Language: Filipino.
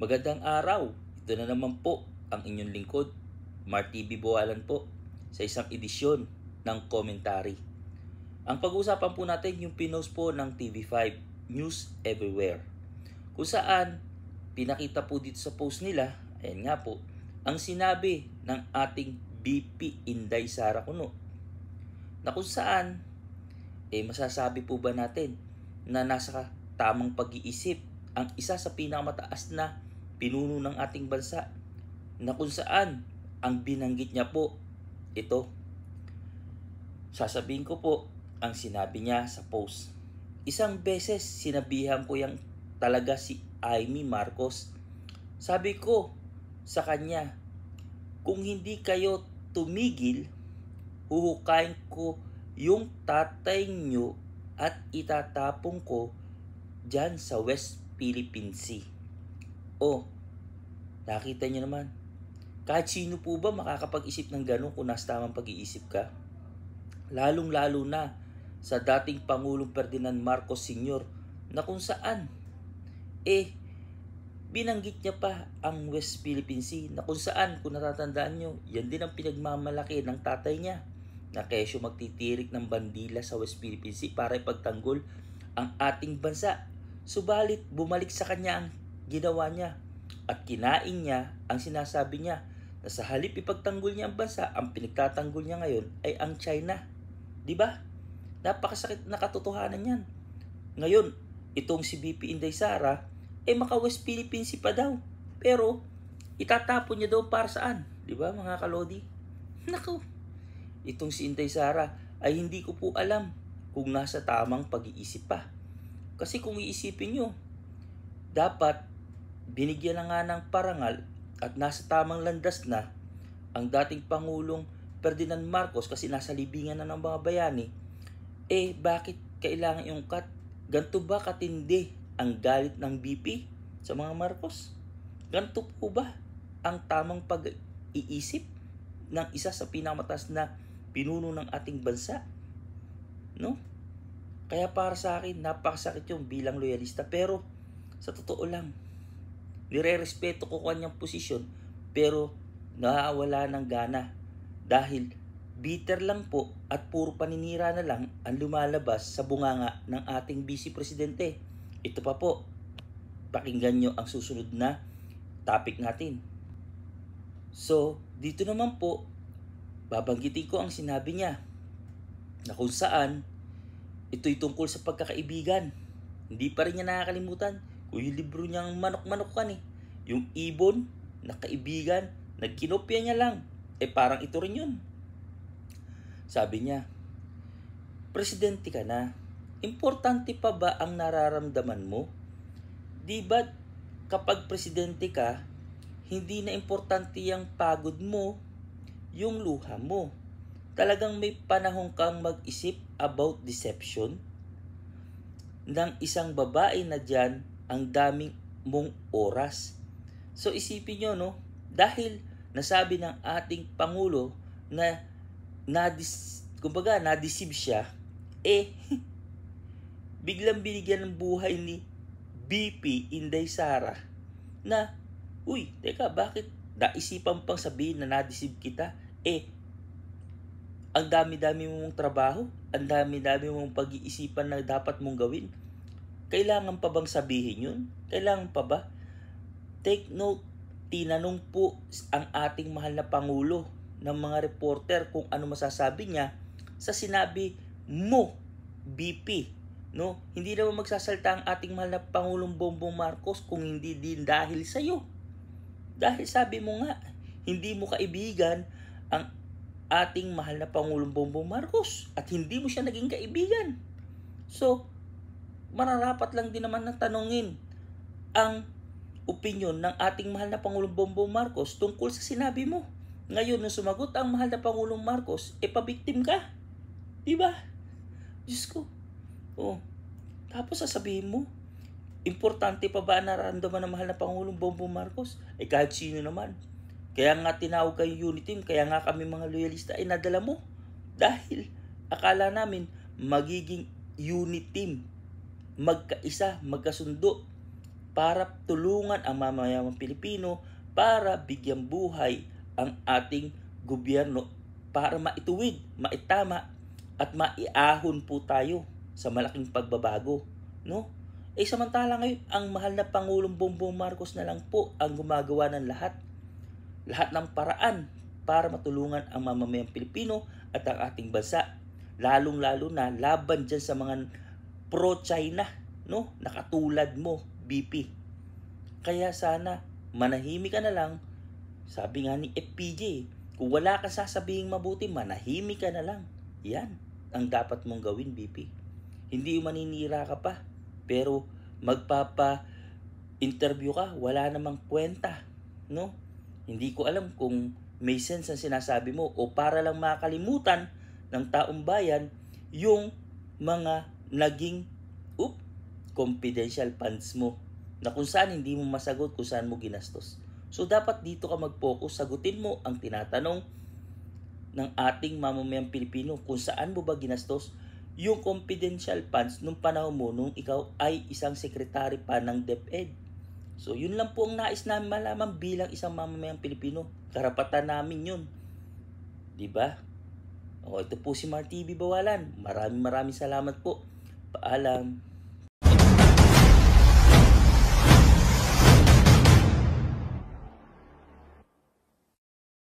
Magandang araw. Ito na naman po ang inyong lingkod, Marty B. Buwalan po, sa isang edisyon ng Commentary. Ang pag-uusapan po natin yung pinost po ng TV5 News Everywhere, kung saan pinakita po dito sa post nila, ayan nga po, ang sinabi ng ating BP Inday Sara Cuno, na kung saan masasabi po ba natin na nasa tamang pag-iisip ang isa sa pinakamataas na pinuno ng ating bansa, na kung saan ang binanggit niya po ito. Sasabihin ko po ang sinabi niya sa post. Isang beses sinabihan ko yang talaga si Amy Marcos. Sabi ko sa kanya, kung hindi kayo tumigil, huhukayin ko yung tatay nyo at itatapong ko dyan sa West Philippine Sea. Nakita nyo naman, kahit sino po ba makakapag-isip ng ganun kung nasa tamang pag-iisip ka? Lalong-lalo na sa dating Pangulong Ferdinand Marcos Sr. na kung saan binanggit niya pa ang West Philippine Sea, na kung saan, kung natatandaan nyo, yan din ang pinagmamalaki ng tatay niya, na kesyo magtitirik ng bandila sa West Philippine Sea para ipagtanggol ang ating bansa. Subalit bumalik sa kanya ang ginawa niya at kinain niya ang sinasabi niya na sa halip ipagtanggol niya ang bansa, ang pinagtatanggol niya ngayon ay ang China. Di ba? Napakasakit na katotohanan yan. Ngayon, itong si BP Inday Sara, maka West Philippine Sea pa daw. Pero, itatapon niya daw para saan? Di ba mga kalodi? Naku, itong si Inday Sara ay hindi ko po alam kung nasa tamang pag-iisip pa. Kasi kung iisipin nyo, dapat binigyan na nga ng parangal at nasa tamang landas na ang dating Pangulong Ferdinand Marcos, kasi nasa libingan na ng mga bayani. Bakit kailangan yung cut? Ganto ba katindi ang galit ng BP sa mga Marcos? Ganto po ba ang tamang pag-iisip ng isa sa pinakamatas na pinuno ng ating bansa? No? Kaya para sa akin, napakasakit yung bilang loyalista. Pero sa totoo lang, nire-respeto ko kanyang posisyon, pero nawawala ng gana dahil bitter lang po at puro paninira na lang ang lumalabas sa bunganga ng ating Vice Presidente. Ito pa po, pakinggan nyo ang susunod na topic natin. So, dito naman po, babanggitin ko ang sinabi niya na kung saan ito'y tungkol sa pagkakaibigan. Hindi pa rin niya nakakalimutan kung yung libro niyang manok-manok kan yung ibon na kaibigan, nagkinopya niya lang. Parang ito rin yun. Sabi niya, presidente ka na, importante pa ba ang nararamdaman mo? Di ba kapag presidente ka, hindi na importante yung pagod mo, yung luha mo? Talagang may panahon kang mag-isip about deception ng isang babae na dyan ang daming mong oras. So isipin nyo, no? Dahil nasabi ng ating Pangulo na na-deceive siya, biglang binigyan ng buhay ni BP Inday Sara na, teka, bakit naisipan pang sabihin na na-deceive kita? Ang dami-dami mong trabaho, ang dami-dami mong pag-iisipan na dapat mong gawin. Kailangan pa bang sabihin yun? Kailangan pa ba? Take note, tinanong po ang ating mahal na Pangulo ng mga reporter kung ano masasabi niya sa sinabi mo, BP. No? Hindi naman magsasalta ang ating mahal na Pangulong Bongbong Marcos kung hindi din dahil sa'yo. Dahil sabi mo nga, hindi mo kaibigan ang ating mahal na Pangulong Bongbong Marcos at hindi mo siya naging kaibigan. So, mararapat lang din naman na tanungin ang opinion ng ating mahal na Pangulong Bongbong Marcos tungkol sa sinabi mo. Ngayon, nung sumagot ang mahal na Pangulong Marcos, pabiktim ka. Diba? Diyos ko. Tapos sasabihin mo, importante pa ba nararamdaman ng mahal na Pangulong Bongbong Marcos? Kahit sino naman. Kaya nga tinawag kayo unit team, kaya nga kami mga loyalista nadala mo. Dahil akala namin magiging unit team, magkaisa, magkasundo. para tulungan ang mamamayang Pilipino, para bigyang buhay ang ating gobyerno, para maituwid, maitama, at maiahon po tayo sa malaking pagbabago, no? Samantala ngayon, ang mahal na Pangulong Bongbong Marcos na lang po ang gumagawa ng lahat ng paraan para matulungan ang mamamayang Pilipino at ang ating bansa. Lalong-lalo na laban dyan sa mga pro-China, no? Nakatulad mo, BP. Kaya sana manahimik ka na lang. Sabi nga ni FPJ, kung wala ka sasabihing mabuti, manahimik ka na lang. Yan ang dapat mong gawin, BP. Hindi yung maninira ka pa, pero magpapa-interview ka, wala namang kwenta, no? Hindi ko alam kung may sense ang sinasabi mo o para lang makalimutan ng taong bayan yung mga naging confidential funds mo na kung saan hindi mo masagot kung saan mo ginastos. So dapat dito ka mag-focus, sagutin mo ang tinatanong ng ating mamamayang Pilipino kung saan mo ba ginastos yung confidential funds nung panahon mo nung ikaw ay isang sekretary pa ng DepEd. So yun lang po ang nais namin malaman bilang isang mamamayang Pilipino. Karapatan namin yun. Diba? O, ito po si Mar TV Bawalan. Maraming salamat po. Paalam.